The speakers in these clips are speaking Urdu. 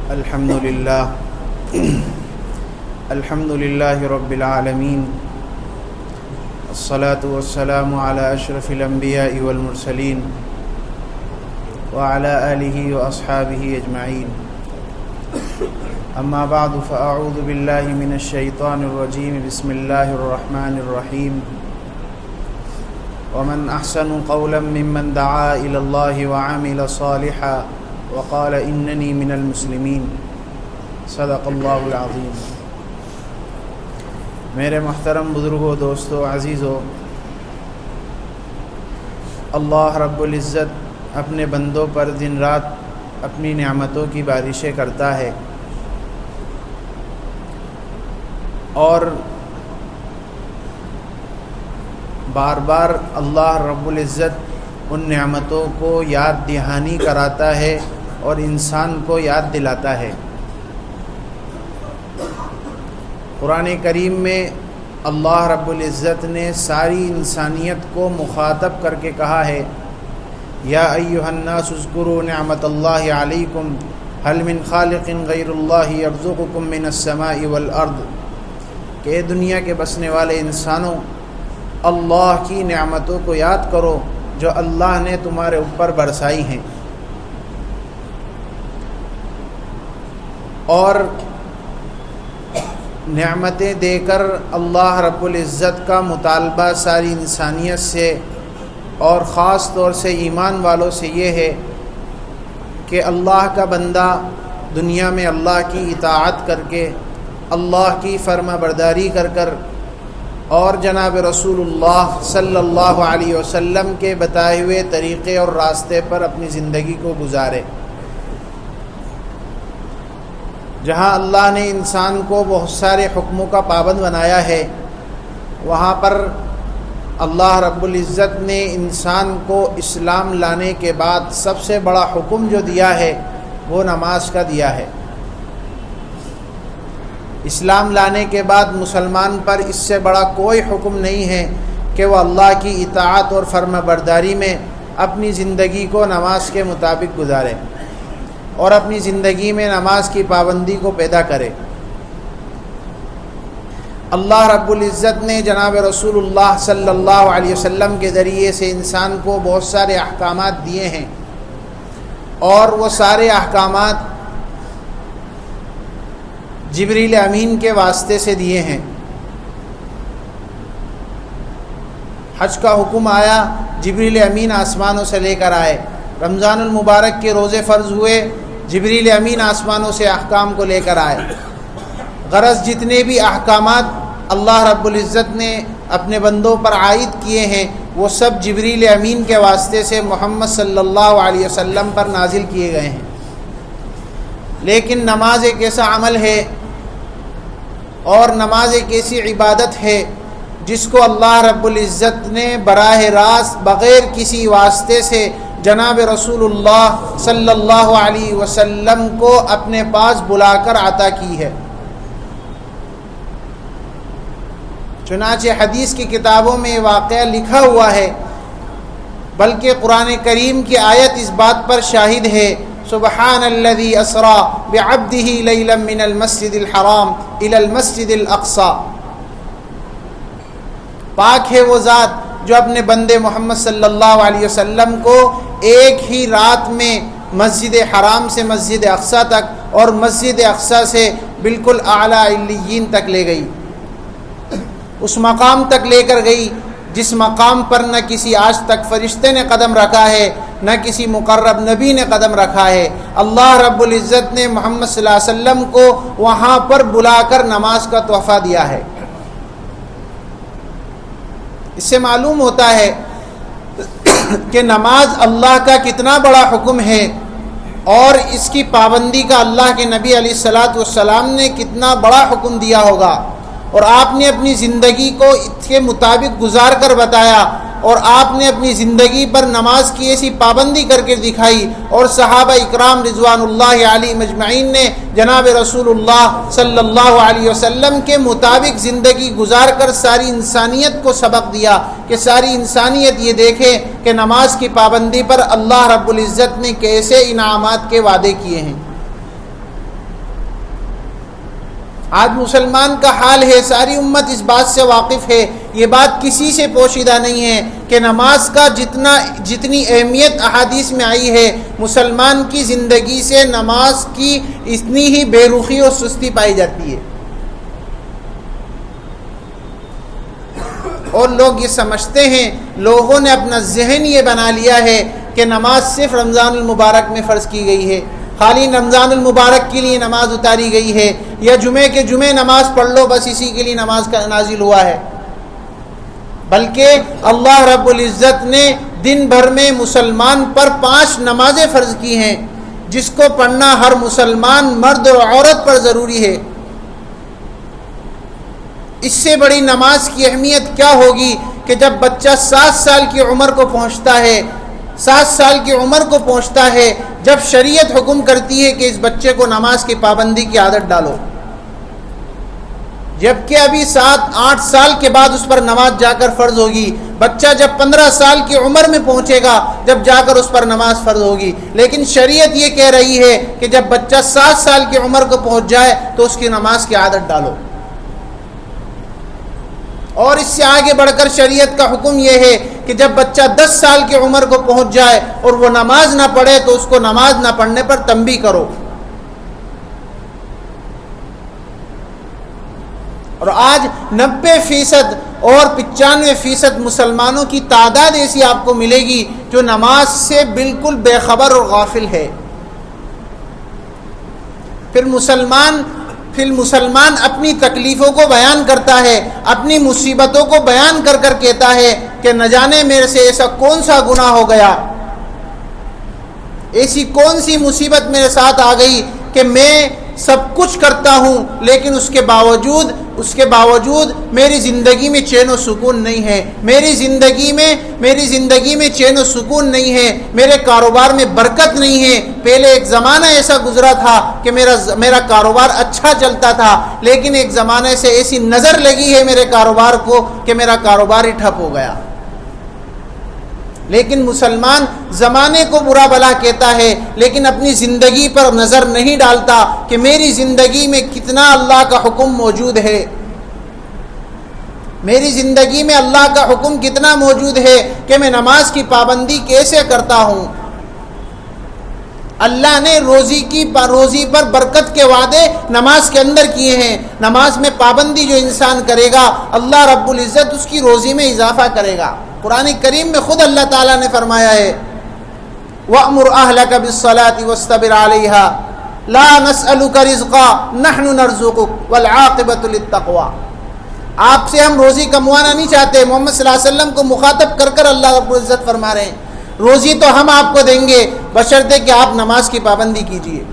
الحمد لله رب العالمين الصلاة والسلام على أشرف الأنبياء والمرسلين وعلى آله وأصحابه أجمعين أما بعد فأعوذ بالله من الشيطان الرجيم بسم الله الرحمن الرحيم ومن أحسن قولا ممن دعا إلى الله وعمل صالحا وقال إنني من المسلمين صدق اللہ العظیم۔ میرے محترم بزرگوں، دوستوں، عزیزوں، اللہ رب العزت اپنے بندوں پر دن رات اپنی نعمتوں کی بارشیں کرتا ہے، اور بار بار اللہ رب العزت ان نعمتوں کو یاد دہانی کراتا ہے اور انسان کو یاد دلاتا ہے۔ قرآن کریم میں اللہ رب العزت نے ساری انسانیت کو مخاطب کر کے کہا ہے، یا ایھا الناس اذکروا نعمت اللہ علیکم هل من خالق غیر اللہ یرزقکم من السماء والارض، کہ اے دنیا کے بسنے والے انسانوں، اللہ کی نعمتوں کو یاد کرو جو اللہ نے تمہارے اوپر برسائی ہیں، اور نعمتیں دے کر اللہ رب العزت کا مطالبہ ساری انسانیت سے اور خاص طور سے ایمان والوں سے یہ ہے کہ اللہ کا بندہ دنیا میں اللہ کی اطاعت کر کے، اللہ کی فرما برداری کر کر، اور جناب رسول اللہ صلی اللہ علیہ وسلم کے بتائے ہوئے طریقے اور راستے پر اپنی زندگی کو گزارے۔ جہاں اللہ نے انسان کو بہت سارے حکموں کا پابند بنایا ہے، وہاں پر اللہ رب العزت نے انسان کو اسلام لانے کے بعد سب سے بڑا حکم جو دیا ہے وہ نماز کا دیا ہے۔ اسلام لانے کے بعد مسلمان پر اس سے بڑا کوئی حکم نہیں ہے کہ وہ اللہ کی اطاعت اور فرما برداری میں اپنی زندگی کو نماز کے مطابق گزارے اور اپنی زندگی میں نماز کی پابندی کو پیدا کرے۔ اللہ رب العزت نے جناب رسول اللہ صلی اللہ علیہ وسلم کے ذریعے سے انسان کو بہت سارے احکامات دیے ہیں، اور وہ سارے احکامات جبریل امین کے واسطے سے دیے ہیں۔ حج کا حکم آیا، جبریل امین آسمانوں سے لے کر آئے۔ رمضان المبارک کے روزے فرض ہوئے، جبریل امین آسمانوں سے احکام کو لے کر آئے۔ غرض جتنے بھی احکامات اللہ رب العزت نے اپنے بندوں پر عائد کیے ہیں وہ سب جبریل امین کے واسطے سے محمد صلی اللہ علیہ وسلم پر نازل کیے گئے ہیں۔ لیکن نماز ایک ایسا عمل ہے اور نماز ایک ایسی عبادت ہے جس کو اللہ رب العزت نے براہ راست بغیر کسی واسطے سے جناب رسول اللہ صلی اللہ علیہ وسلم کو اپنے پاس بلا کر عطا کی ہے۔ چنانچہ حدیث کی کتابوں میں واقعہ لکھا ہوا ہے، بلکہ قرآن کریم کی آیت اس بات پر شاہد ہے، سبحان الذی اسری بعبدہ لیلا من المسجد الحرام الی المسجد الاقصی، پاک ہے وہ ذات جو اپنے بندے محمد صلی اللہ علیہ وسلم کو ایک ہی رات میں مسجد حرام سے مسجد اقصی تک اور مسجد اقصی سے بالکل اعلیٰ علیین تک لے گئی، اس مقام تک لے کر گئی جس مقام پر نہ کسی آج تک فرشتے نے قدم رکھا ہے، نہ کسی مقرب نبی نے قدم رکھا ہے۔ اللہ رب العزت نے محمد صلی اللہ علیہ وسلم کو وہاں پر بلا کر نماز کا تحفہ دیا ہے۔ اس سے معلوم ہوتا ہے کہ نماز اللہ کا کتنا بڑا حکم ہے، اور اس کی پابندی کا اللہ کے نبی علیہ الصلاۃ والسلام نے کتنا بڑا حکم دیا ہوگا، اور آپ نے اپنی زندگی کو اس کے مطابق گزار کر بتایا، اور آپ نے اپنی زندگی پر نماز کی ایسی پابندی کر کے دکھائی، اور صحابہ اکرام رضوان اللہ علیہم اجمعین نے جناب رسول اللہ صلی اللہ علیہ وسلم کے مطابق زندگی گزار کر ساری انسانیت کو سبق دیا کہ ساری انسانیت یہ دیکھے کہ نماز کی پابندی پر اللہ رب العزت نے کیسے انعامات کے وعدے کیے ہیں۔ آج مسلمان کا حال ہے، ساری امت اس بات سے واقف ہے، یہ بات کسی سے پوشیدہ نہیں ہے کہ نماز کا جتنی اہمیت احادیث میں آئی ہے، مسلمان کی زندگی سے نماز کی اتنی ہی بے رخی اور سستی پائی جاتی ہے۔ اور لوگ یہ سمجھتے ہیں، لوگوں نے اپنا ذہن یہ بنا لیا ہے کہ نماز صرف رمضان المبارک میں فرض کی گئی ہے، خالی رمضان المبارک کے لیے نماز اتاری گئی ہے، یا جمعے کے جمعے نماز پڑھ لو بس اسی کے لیے نماز کا نازل ہوا ہے۔ بلکہ اللہ رب العزت نے دن بھر میں مسلمان پر 5 نمازیں فرض کی ہیں، جس کو پڑھنا ہر مسلمان مرد اور عورت پر ضروری ہے۔ اس سے بڑی نماز کی اہمیت کیا ہوگی کہ جب بچہ 7 سال کی عمر کو پہنچتا ہے، 7 سال کی عمر کو پہنچتا ہے، جب شریعت حکم کرتی ہے کہ اس بچے کو نماز کی پابندی کی عادت ڈالو، جبکہ ابھی 7-8 سال کے بعد اس پر نماز جا کر فرض ہوگی۔ بچہ جب 15 سال کی عمر میں پہنچے گا جب جا کر اس پر نماز فرض ہوگی، لیکن شریعت یہ کہہ رہی ہے کہ جب بچہ 7 سال کی عمر کو پہنچ جائے تو اس کی نماز کی عادت ڈالو۔ اور اس سے آگے بڑھ کر شریعت کا حکم یہ ہے کہ جب بچہ 10 سال کی عمر کو پہنچ جائے اور وہ نماز نہ پڑھے تو اس کو نماز نہ پڑھنے پر تنبیہ کرو۔ اور آج 90% اور 95% مسلمانوں کی تعداد ایسی آپ کو ملے گی جو نماز سے بالکل بے خبر اور غافل ہے۔ پھر مسلمان اپنی تکلیفوں کو بیان کرتا ہے، اپنی مصیبتوں کو بیان کر کر کہتا ہے کہ نہ جانے میرے سے ایسا کون سا گناہ ہو گیا، ایسی کون سی مصیبت میرے ساتھ آ گئی کہ میں سب کچھ کرتا ہوں لیکن اس کے باوجود میری زندگی میں چین و سکون نہیں ہے، میری زندگی میں چین و سکون نہیں ہے، میرے کاروبار میں برکت نہیں ہے۔ پہلے ایک زمانہ ایسا گزرا تھا کہ میرا کاروبار اچھا چلتا تھا، لیکن ایک زمانے سے ایسی نظر لگی ہے میرے کاروبار کو کہ میرا کاروبار ہی ٹھپ ہو گیا۔ لیکن مسلمان زمانے کو برا بھلا کہتا ہے لیکن اپنی زندگی پر نظر نہیں ڈالتا کہ میری زندگی میں کتنا اللہ کا حکم موجود ہے، میری زندگی میں اللہ کا حکم کتنا موجود ہے کہ میں نماز کی پابندی کیسے کرتا ہوں۔ اللہ نے روزی پر برکت کے وعدے نماز کے اندر کیے ہیں۔ نماز میں پابندی جو انسان کرے گا اللہ رب العزت اس کی روزی میں اضافہ کرے گا۔ قرآن کریم میں خود اللہ تعالیٰ نے فرمایا ہے وَأْمُرْ أَهْلَكَ بِالصَّلَاةِ وَاسْتَبِرْ عَلَيْهَا لَا نَسْأَلُكَ رِزْقًا نَحْنُ نَرْزُقُكَ وَالْعَاقِبَةُ لِلتَّقْوَىٰ۔ آپ سے ہم روزی کموانا نہیں چاہتے، محمد صلی اللہ علیہ وسلم کو مخاطب کر کر اللہ رب العزت فرما رہے ہیں روزی تو ہم آپ کو دیں گے بشرطے کہ آپ نماز کی پابندی کیجئے،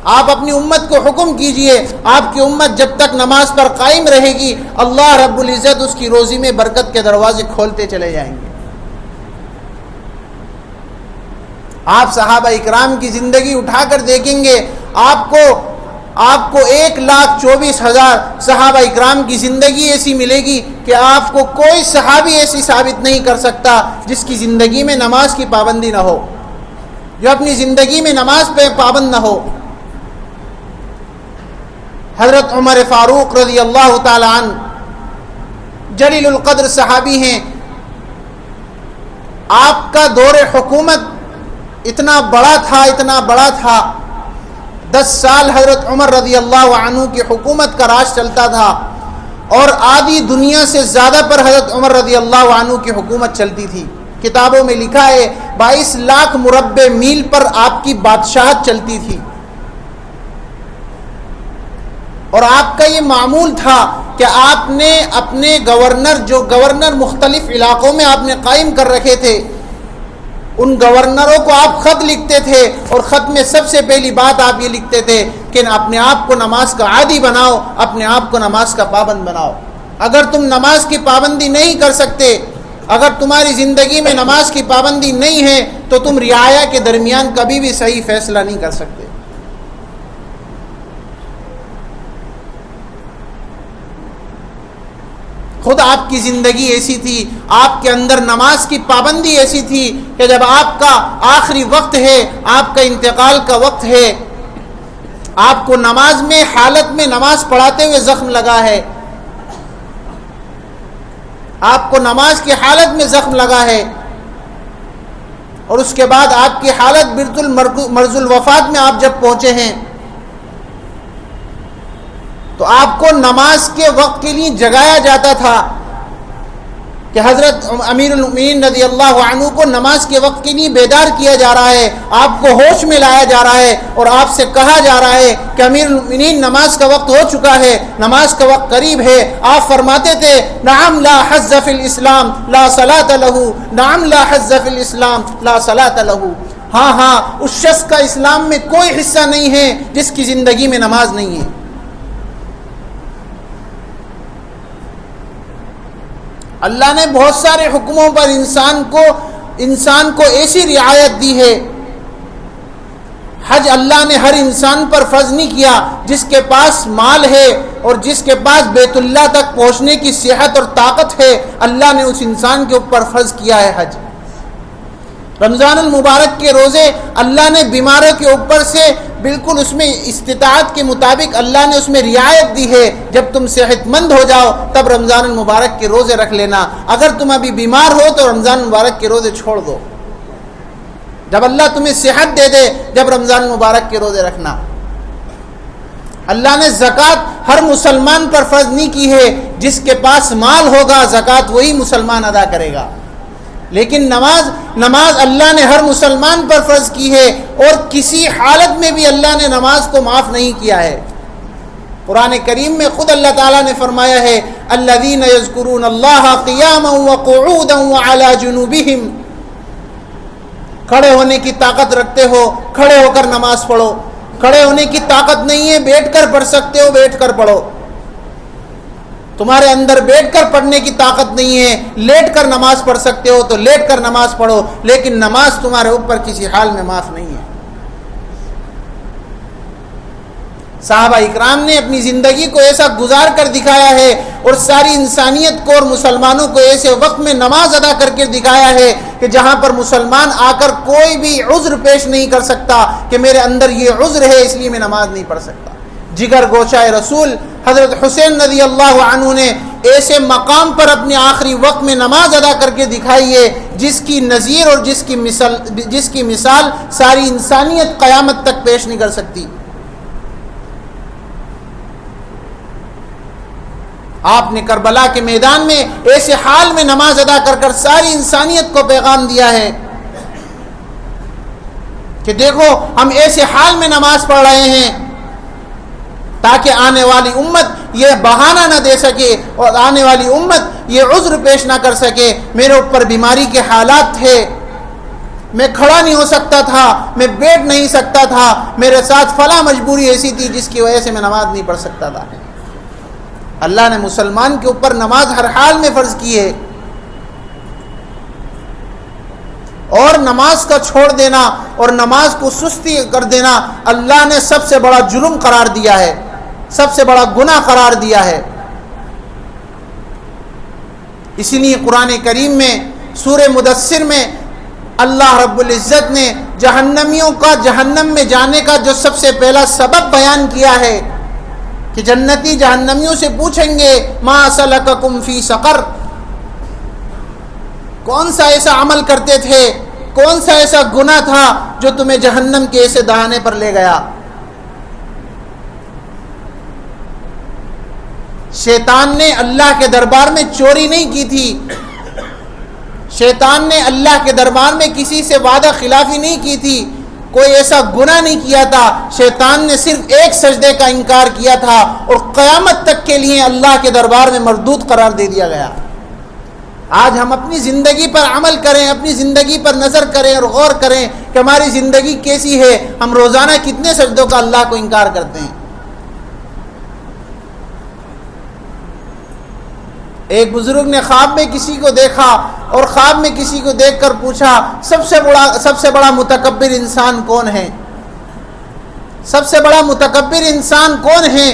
آپ اپنی امت کو حکم کیجئے۔ آپ کی امت جب تک نماز پر قائم رہے گی اللہ رب العزت اس کی روزی میں برکت کے دروازے کھولتے چلے جائیں گے۔ آپ صحابہ اکرام کی زندگی اٹھا کر دیکھیں گے، آپ کو 1,24,000 صحابہ اکرام کی زندگی ایسی ملے گی کہ آپ کو کوئی صحابی ایسی ثابت نہیں کر سکتا جس کی زندگی میں نماز کی پابندی نہ ہو، جو اپنی زندگی میں نماز پہ پابند نہ ہو۔ حضرت عمر فاروق رضی اللہ تعالی عنہ جلیل القدر صحابی ہیں، آپ کا دور حکومت اتنا بڑا تھا 10 سال حضرت عمر رضی اللہ عنہ کی حکومت کا راج چلتا تھا، اور آدھی دنیا سے زیادہ پر حضرت عمر رضی اللہ عنہ کی حکومت چلتی تھی۔ کتابوں میں لکھا ہے 22 لاکھ مربع میل پر آپ کی بادشاہت چلتی تھی، اور آپ کا یہ معمول تھا کہ آپ نے اپنے گورنر مختلف علاقوں میں آپ نے قائم کر رکھے تھے، ان گورنروں کو آپ خط لکھتے تھے، اور خط میں سب سے پہلی بات آپ یہ لکھتے تھے کہ اپنے آپ کو نماز کا عادی بناؤ، اپنے آپ کو نماز کا پابند بناؤ۔ اگر تم نماز کی پابندی نہیں کر سکتے، اگر تمہاری زندگی میں نماز کی پابندی نہیں ہے تو تم رعایا کے درمیان کبھی بھی صحیح فیصلہ نہیں کر سکتے۔ خود آپ کی زندگی ایسی تھی، آپ کے اندر نماز کی پابندی ایسی تھی کہ جب آپ کا آخری وقت ہے، آپ کا انتقال کا وقت ہے، آپ کو نماز میں حالت میں نماز پڑھاتے ہوئے زخم لگا ہے، آپ کو نماز کی حالت میں زخم لگا ہے، اور اس کے بعد آپ کی حالت بالکل مرض الوفات میں آپ جب پہنچے ہیں، تو آپ کو نماز کے وقت کے لیے جگایا جاتا تھا کہ حضرت امیر المؤمنین رضی اللہ عنہ کو نماز کے وقت کے لیے بیدار کیا جا رہا ہے، آپ کو ہوش میں لایا جا رہا ہے، اور آپ سے کہا جا رہا ہے کہ امیر المؤمنین نماز کا وقت ہو چکا ہے، نماز کا وقت قریب ہے۔ آپ فرماتے تھے نعم لا حظ فی الاسلام لا صلاۃ لہ، نعم لا حظ فی الاسلام لا صلاۃ لہ، ہاں ہاں اس شخص کا اسلام میں کوئی حصہ نہیں ہے جس کی زندگی میں نماز نہیں ہے۔ اللہ نے بہت سارے حکموں پر انسان کو ایسی رعایت دی ہے۔ حج اللہ نے ہر انسان پر فرض نہیں کیا، جس کے پاس مال ہے اور جس کے پاس بیت اللہ تک پہنچنے کی صحت اور طاقت ہے، اللہ نے اس انسان کے اوپر فرض کیا ہے حج۔ رمضان المبارک کے روزے اللہ نے بیماروں کے اوپر سے بالکل اس میں استطاعت کے مطابق اللہ نے اس میں رعایت دی ہے، جب تم صحت مند ہو جاؤ تب رمضان المبارک کے روزے رکھ لینا، اگر تم ابھی بیمار ہو تو رمضان المبارک کے روزے چھوڑ دو، جب اللہ تمہیں صحت دے دے جب رمضان المبارک کے روزے رکھنا۔ اللہ نے زکوٰۃ ہر مسلمان پر فرض نہیں کی ہے، جس کے پاس مال ہوگا زکوٰۃ وہی مسلمان ادا کرے گا، لیکن نماز اللہ نے ہر مسلمان پر فرض کی ہے، اور کسی حالت میں بھی اللہ نے نماز کو معاف نہیں کیا ہے۔ قرآن کریم میں خود اللہ تعالیٰ نے فرمایا ہے الذین یذکرون اللہ قیاما وقعودا وعلی جنوبہم، کھڑے ہونے کی طاقت رکھتے ہو کھڑے ہو کر نماز پڑھو، کھڑے ہونے کی طاقت نہیں ہے بیٹھ کر پڑھ سکتے ہو بیٹھ کر پڑھو، تمہارے اندر بیٹھ کر پڑھنے کی طاقت نہیں ہے لیٹ کر نماز پڑھ سکتے ہو تو لیٹ کر نماز پڑھو، لیکن نماز تمہارے اوپر کسی حال میں معاف نہیں ہے۔ صحابہ اکرام نے اپنی زندگی کو ایسا گزار کر دکھایا ہے، اور ساری انسانیت کو اور مسلمانوں کو ایسے وقت میں نماز ادا کر کے دکھایا ہے کہ جہاں پر مسلمان آ کر کوئی بھی عذر پیش نہیں کر سکتا کہ میرے اندر یہ عذر ہے اس لیے میں نماز نہیں پڑھ سکتا۔ جگر گوشہ رسول حضرت حسین رضی اللہ عنہ نے ایسے مقام پر اپنے آخری وقت میں نماز ادا کر کے دکھائی ہے جس کی نظیر اور جس کی مثال ساری انسانیت قیامت تک پیش نہیں کر سکتی۔ آپ نے کربلا کے میدان میں ایسے حال میں نماز ادا کر کر ساری انسانیت کو پیغام دیا ہے کہ دیکھو ہم ایسے حال میں نماز پڑھ رہے ہیں تاکہ آنے والی امت یہ بہانہ نہ دے سکے اور آنے والی امت یہ عذر پیش نہ کر سکے میرے اوپر بیماری کے حالات تھے، میں کھڑا نہیں ہو سکتا تھا، میں بیٹھ نہیں سکتا تھا، میرے ساتھ فلاں مجبوری ایسی تھی جس کی وجہ سے میں نماز نہیں پڑھ سکتا تھا۔ اللہ نے مسلمان کے اوپر نماز ہر حال میں فرض کی ہے، اور نماز کا چھوڑ دینا اور نماز کو سستی کر دینا اللہ نے سب سے بڑا جرم قرار دیا ہے، سب سے بڑا گناہ قرار دیا ہے۔ اسی لیے قرآن کریم میں سورہ مدثر میں اللہ رب العزت نے جہنمیوں کا جہنم میں جانے کا جو سب سے پہلا سبب بیان کیا ہے کہ جنتی جہنمیوں سے پوچھیں گے ما سلککم فی سقر، کون سا ایسا عمل کرتے تھے، کون سا ایسا گناہ تھا جو تمہیں جہنم کے ایسے دہانے پر لے گیا۔ شیطان نے اللہ کے دربار میں چوری نہیں کی تھی، شیطان نے اللہ کے دربار میں کسی سے وعدہ خلافی نہیں کی تھی، کوئی ایسا گناہ نہیں کیا تھا، شیطان نے صرف ایک سجدے کا انکار کیا تھا اور قیامت تک کے لیے اللہ کے دربار میں مردود قرار دے دیا گیا۔ آج ہم اپنی زندگی پر عمل کریں، اپنی زندگی پر نظر کریں اور غور کریں کہ ہماری زندگی کیسی ہے، ہم روزانہ کتنے سجدوں کا اللہ کو انکار کرتے ہیں۔ ایک بزرگ نے خواب میں کسی کو دیکھا اور خواب میں کسی کو دیکھ کر پوچھا سب سے بڑا متکبر انسان کون ہے، سب سے بڑا متکبر انسان کون ہے؟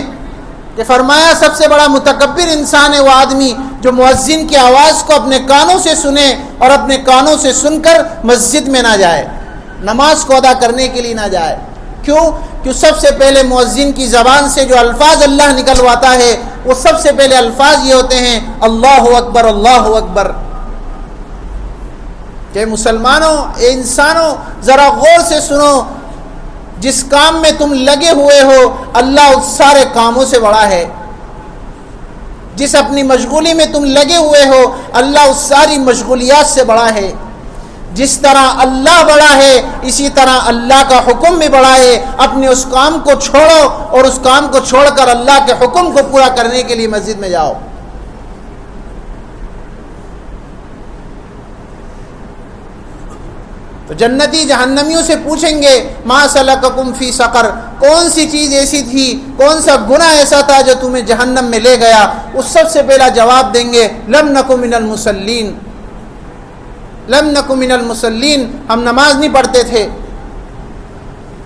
کہ فرمایا سب سے بڑا متکبر انسان ہے وہ آدمی جو مؤذن کی آواز کو اپنے کانوں سے سنے اور اپنے کانوں سے سن کر مسجد میں نہ جائے، نماز کو ادا کرنے کے لیے نہ جائے۔ کیوں؟ کہ سب سے پہلے مؤذن کی زبان سے جو الفاظ اللہ نکلواتا ہے وہ سب سے پہلے الفاظ یہ ہوتے ہیں اللہ اکبر اللہ اکبر۔ کہ مسلمانوں، انسانوں، ذرا غور سے سنو، جس کام میں تم لگے ہوئے ہو اللہ اس سارے کاموں سے بڑا ہے۔ جس اپنی مشغولی میں تم لگے ہوئے ہو اللہ اس ساری مشغولیات سے بڑا ہے۔ جس طرح اللہ بڑا ہے اسی طرح اللہ کا حکم بھی بڑا ہے۔ اپنے اس کام کو چھوڑو اور اس کام کو چھوڑ کر اللہ کے حکم کو پورا کرنے کے لیے مسجد میں جاؤ۔ تو جنتی جہنمیوں سے پوچھیں گے ما سلککم فی سقر، کون سی چیز ایسی تھی، کون سا گناہ ایسا تھا جو تمہیں جہنم میں لے گیا؟ اس سب سے پہلا جواب دیں گے لم نکن من المصلین، لم نکن من المصلین، ہم نماز نہیں پڑھتے تھے،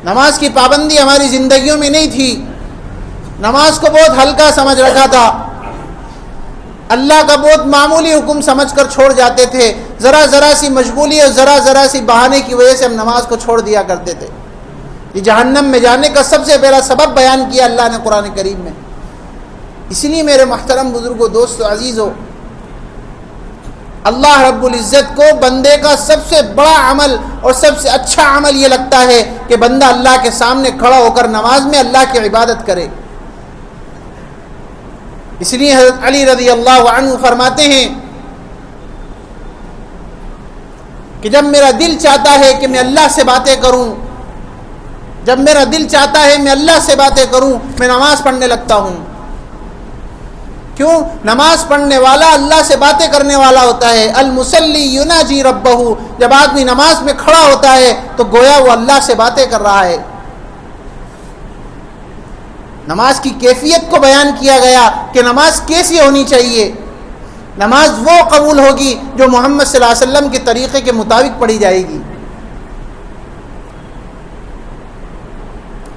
نماز کی پابندی ہماری زندگیوں میں نہیں تھی، نماز کو بہت ہلکا سمجھ رکھا تھا، اللہ کا بہت معمولی حکم سمجھ کر چھوڑ جاتے تھے، ذرا سی مشغولی اور ذرا سی بہانے کی وجہ سے ہم نماز کو چھوڑ دیا کرتے تھے۔ یہ جہنم میں جانے کا سب سے پہلا سبب بیان کیا اللہ نے قرآن کریم میں۔ اس لیے میرے محترم بزرگوں، دوستو، عزیزو، اللہ رب العزت کو بندے کا سب سے بڑا عمل اور سب سے اچھا عمل یہ لگتا ہے کہ بندہ اللہ کے سامنے کھڑا ہو کر نماز میں اللہ کی عبادت کرے۔ اس لیے حضرت علی رضی اللہ عنہ فرماتے ہیں کہ جب میرا دل چاہتا ہے کہ میں اللہ سے باتیں کروں، جب میرا دل چاہتا ہے میں اللہ سے باتیں کروں، میں نماز پڑھنے لگتا ہوں۔ کیوں؟ نماز پڑھنے والا اللہ سے باتیں کرنے والا ہوتا ہے۔ المصلی یناجی ربہ، جب آدمی نماز میں کھڑا ہوتا ہے تو گویا وہ اللہ سے باتیں کر رہا ہے۔ نماز کی کیفیت کو بیان کیا گیا کہ نماز کیسی ہونی چاہیے۔ نماز وہ قبول ہوگی جو محمد صلی اللہ علیہ وسلم کے طریقے کے مطابق پڑھی جائے گی۔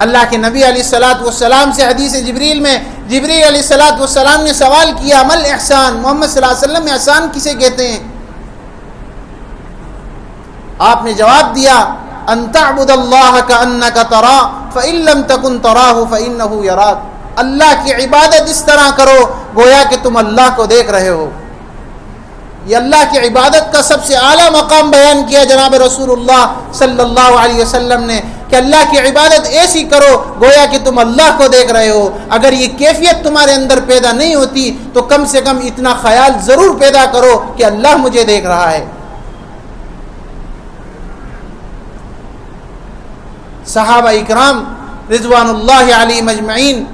اللہ کے نبی علیہ الصلاۃ والسلام سے حدیث جبریل میں جبریل علیہ الصلاۃ والسلام نے سوال کیا مل احسان، محمد صلی اللہ علیہ وسلم میں احسان کسے کہتے ہیں؟ آپ نے جواب دیا ان تعبد اللہ کأنک تراہ فإن لم تکن تراہ فإنہ یراک، اللہ کی عبادت اس طرح کرو گویا کہ تم اللہ کو دیکھ رہے ہو۔ یہ اللہ کی عبادت کا سب سے اعلیٰ مقام بیان کیا جناب رسول اللہ صلی اللہ علیہ وسلم نے کہ اللہ کی عبادت ایسی کرو گویا کہ تم اللہ کو دیکھ رہے ہو۔ اگر یہ کیفیت تمہارے اندر پیدا نہیں ہوتی تو کم سے کم اتنا خیال ضرور پیدا کرو کہ اللہ مجھے دیکھ رہا ہے۔ صحابہ اکرام رضوان اللہ علیہم اجمعین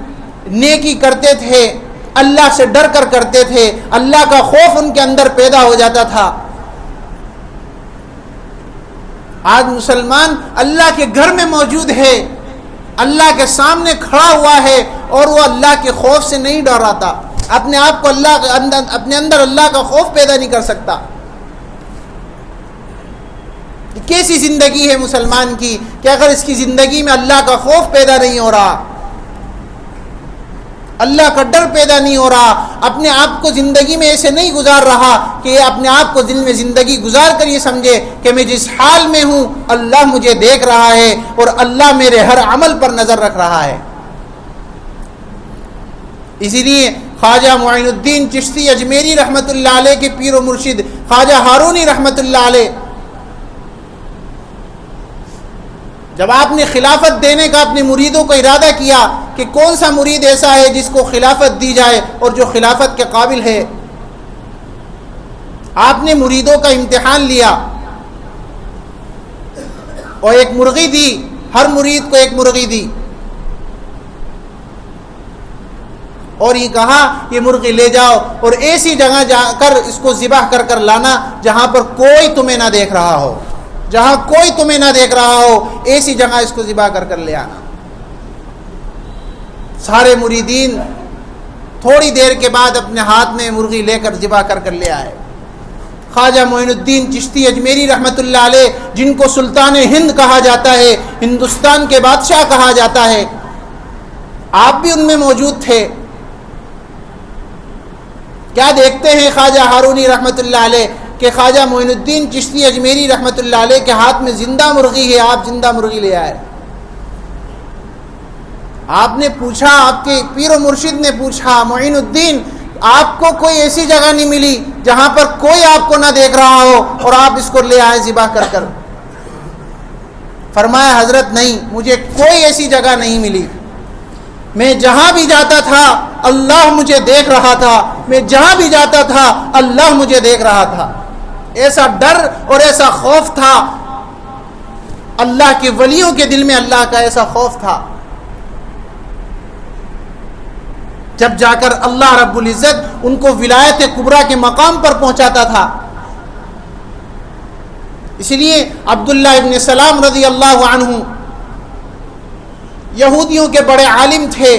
نیکی کرتے تھے، اللہ سے ڈر کر کرتے تھے، اللہ کا خوف ان کے اندر پیدا ہو جاتا تھا۔ آج مسلمان اللہ کے گھر میں موجود ہے، اللہ کے سامنے کھڑا ہوا ہے اور وہ اللہ کے خوف سے نہیں ڈراتا، اپنے آپ کو اپنے اندر اللہ کا خوف پیدا نہیں کر سکتا۔ کیسی زندگی ہے مسلمان کی کہ اگر اس کی زندگی میں اللہ کا خوف پیدا نہیں ہو رہا، اللہ کا ڈر پیدا نہیں ہو رہا، اپنے آپ کو زندگی میں ایسے نہیں گزار رہا کہ یہ اپنے آپ کو دل میں زندگی گزار کر یہ سمجھے کہ میں جس حال میں ہوں اللہ مجھے دیکھ رہا ہے اور اللہ میرے ہر عمل پر نظر رکھ رہا ہے۔ اسی لیے خواجہ معین الدین چشتی اجمیری رحمۃ اللہ علیہ کے پیر و مرشد خواجہ ہارونی رحمۃ اللہ علیہ جب آپ نے خلافت دینے کا اپنے مریدوں کو ارادہ کیا کہ کون سا مرید ایسا ہے جس کو خلافت دی جائے اور جو خلافت کے قابل ہے، آپ نے مریدوں کا امتحان لیا اور ایک مرغی دی، ہر مرید کو ایک مرغی دی اور یہ کہا یہ مرغی لے جاؤ اور ایسی جگہ جا کر اس کو ذبح کر کر لانا جہاں پر کوئی تمہیں نہ دیکھ رہا ہو، جہاں کوئی تمہیں نہ دیکھ رہا ہو ایسی جگہ اس کو ذبح کر کر لے آنا۔ سارے مریدین تھوڑی دیر کے بعد اپنے ہاتھ میں مرغی لے کر ذبح کر کر لے آئے۔ خواجہ معین الدین چشتی اجمیری رحمۃ اللہ علیہ جن کو سلطان ہند کہا جاتا ہے، ہندوستان کے بادشاہ کہا جاتا ہے، آپ بھی ان میں موجود تھے۔ کیا دیکھتے ہیں خواجہ ہارونی رحمۃ اللہ علیہ کہ خواجہ معین الدین چشتی اجمیری رحمۃ اللہ علیہ کے ہاتھ میں زندہ مرغی ہے، آپ زندہ مرغی لے آئے۔ آپ نے پوچھا، آپ کے پیر و مرشد نے پوچھا، معین الدین آپ کو کوئی ایسی جگہ نہیں ملی جہاں پر کوئی آپ کو نہ دیکھ رہا ہو اور آپ اس کو لے آئے ذبح کر کر؟ فرمایا حضرت نہیں، مجھے کوئی ایسی جگہ نہیں ملی، میں جہاں بھی جاتا تھا اللہ مجھے دیکھ رہا تھا، میں جہاں بھی جاتا تھا اللہ مجھے دیکھ رہا تھا۔ ایسا ڈر اور ایسا خوف تھا، اللہ کے ولیوں کے دل میں اللہ کا ایسا خوف تھا، جب جا کر اللہ رب العزت ان کو ولایت کبریٰ کے مقام پر پہنچاتا تھا۔ اسی لیے عبداللہ ابن سلام رضی اللہ عنہ یہودیوں کے بڑے عالم تھے،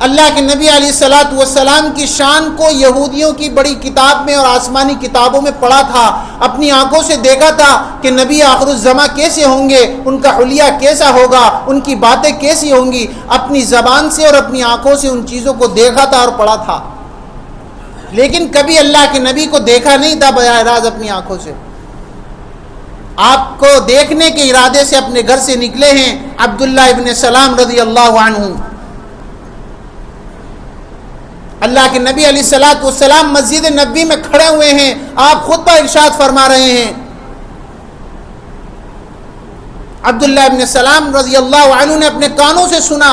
اللہ کے نبی علیہ الصلوۃ والسلام کی شان کو یہودیوں کی بڑی کتاب میں اور آسمانی کتابوں میں پڑھا تھا، اپنی آنکھوں سے دیکھا تھا کہ نبی آخر الزماں کیسے ہوں گے، ان کا حلیہ کیسا ہوگا، ان کی باتیں کیسی ہوں گی، اپنی زبان سے اور اپنی آنکھوں سے ان چیزوں کو دیکھا تھا اور پڑھا تھا، لیکن کبھی اللہ کے نبی کو دیکھا نہیں تھا براہ راست اپنی آنکھوں سے۔ آپ کو دیکھنے کے ارادے سے اپنے گھر سے نکلے ہیں عبداللہ ابن سلام رضی اللہ عنہ۔ اللہ کے نبی علیہ الصلوۃ والسلام مسجد نبوی میں کھڑے ہوئے ہیں، آپ خطبہ ارشاد فرما رہے ہیں۔ عبداللہ ابن سلام رضی اللہ عنہ نے اپنے کانوں سے سنا،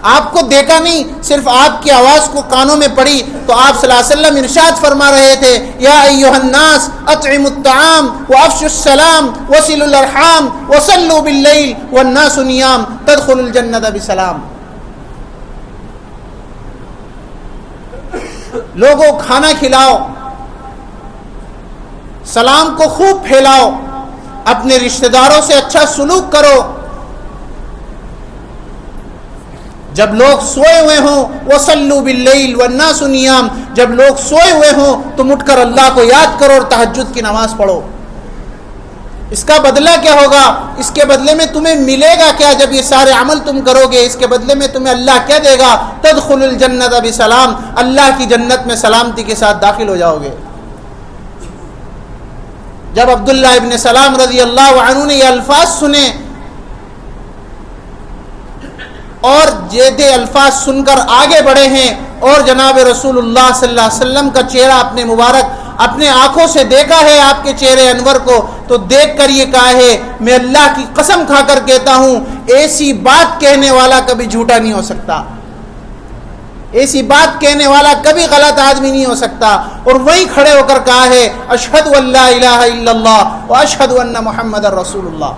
آپ کو دیکھا نہیں، صرف آپ کی آواز کو کانوں میں پڑی، تو آپ صلی اللہ علیہ وسلم ارشاد فرما رہے تھے، یا ایھا الناس اطعموا الطعام وافشوا السلام وصلوا الارحام وصلوا باللیل والناس نیام تدخلوا الجنۃ بسلام۔ لوگوں کھانا کھلاؤ، سلام کو خوب پھیلاؤ، اپنے رشتہ داروں سے اچھا سلوک کرو، جب لوگ سوئے ہوئے ہوں وصلوا باللیل والناس نیام، جب لوگ سوئے ہوئے ہوں تم اٹھ کر اللہ کو یاد کرو اور تہجد کی نماز پڑھو۔ اس کا بدلہ کیا ہوگا؟ اس کے بدلے میں تمہیں ملے گا کیا؟ جب یہ سارے عمل تم کرو گے، اس کے بدلے میں تمہیں اللہ کیا دے گا؟ تدخل الجنت بسلام، اللہ کی جنت میں سلامتی کے ساتھ داخل ہو جاؤ گے۔ جب عبداللہ ابن سلام رضی اللہ عنہ نے یہ الفاظ سنے اور یہ الفاظ سن کر آگے بڑھے ہیں اور جناب رسول اللہ صلی اللہ علیہ وسلم کا چہرہ اپنے مبارک اپنے آنکھوں سے دیکھا ہے، آپ کے چہرے انور کو، تو دیکھ کر یہ کہا ہے، میں اللہ کی قسم کھا کر کہتا ہوں ایسی بات کہنے والا کبھی جھوٹا نہیں ہو سکتا، ایسی بات کہنے والا کبھی غلط آدمی نہیں ہو سکتا۔ اور وہیں کھڑے ہو کر کہا ہے، اشہد ان لا الہ الا اللہ واشہد ان محمد رسول اللہ۔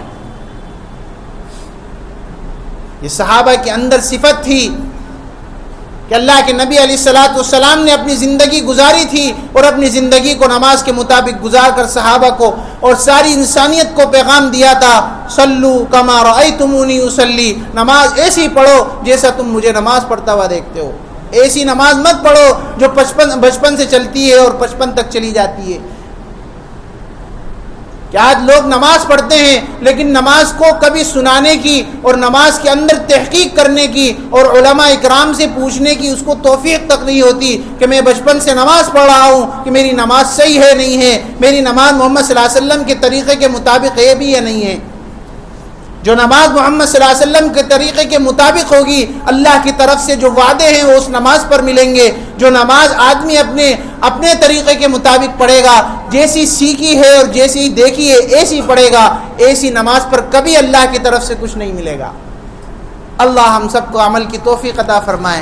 یہ صحابہ کے اندر صفت تھی کہ اللہ کے نبی علیہ الصلوۃ والسلام نے اپنی زندگی گزاری تھی اور اپنی زندگی کو نماز کے مطابق گزار کر صحابہ کو اور ساری انسانیت کو پیغام دیا تھا، صلو کما رأیتمونی اصلی، نماز ایسی پڑھو جیسا تم مجھے نماز پڑھتا ہوا دیکھتے ہو، ایسی نماز مت پڑھو جو بچپن سے چلتی ہے اور 55 تک چلی جاتی ہے۔ کہ آج لوگ نماز پڑھتے ہیں لیکن نماز کو کبھی سنانے کی اور نماز کے اندر تحقیق کرنے کی اور علماء اکرام سے پوچھنے کی اس کو توفیق تک نہیں ہوتی کہ میں بچپن سے نماز پڑھ رہا ہوں کہ میری نماز صحیح ہے نہیں ہے، میری نماز محمد صلی اللہ علیہ وسلم کے طریقے کے مطابق ہے بھی یا نہیں ہے۔ جو نماز محمد صلی اللہ علیہ وسلم کے طریقے کے مطابق ہوگی، اللہ کی طرف سے جو وعدے ہیں وہ اس نماز پر ملیں گے۔ جو نماز آدمی اپنے طریقے کے مطابق پڑھے گا، جیسی سیکھی ہے اور جیسی دیکھی ہے ایسی پڑھے گا، ایسی نماز پر کبھی اللہ کی طرف سے کچھ نہیں ملے گا۔ اللہ ہم سب کو عمل کی توفیق عطا فرمائے۔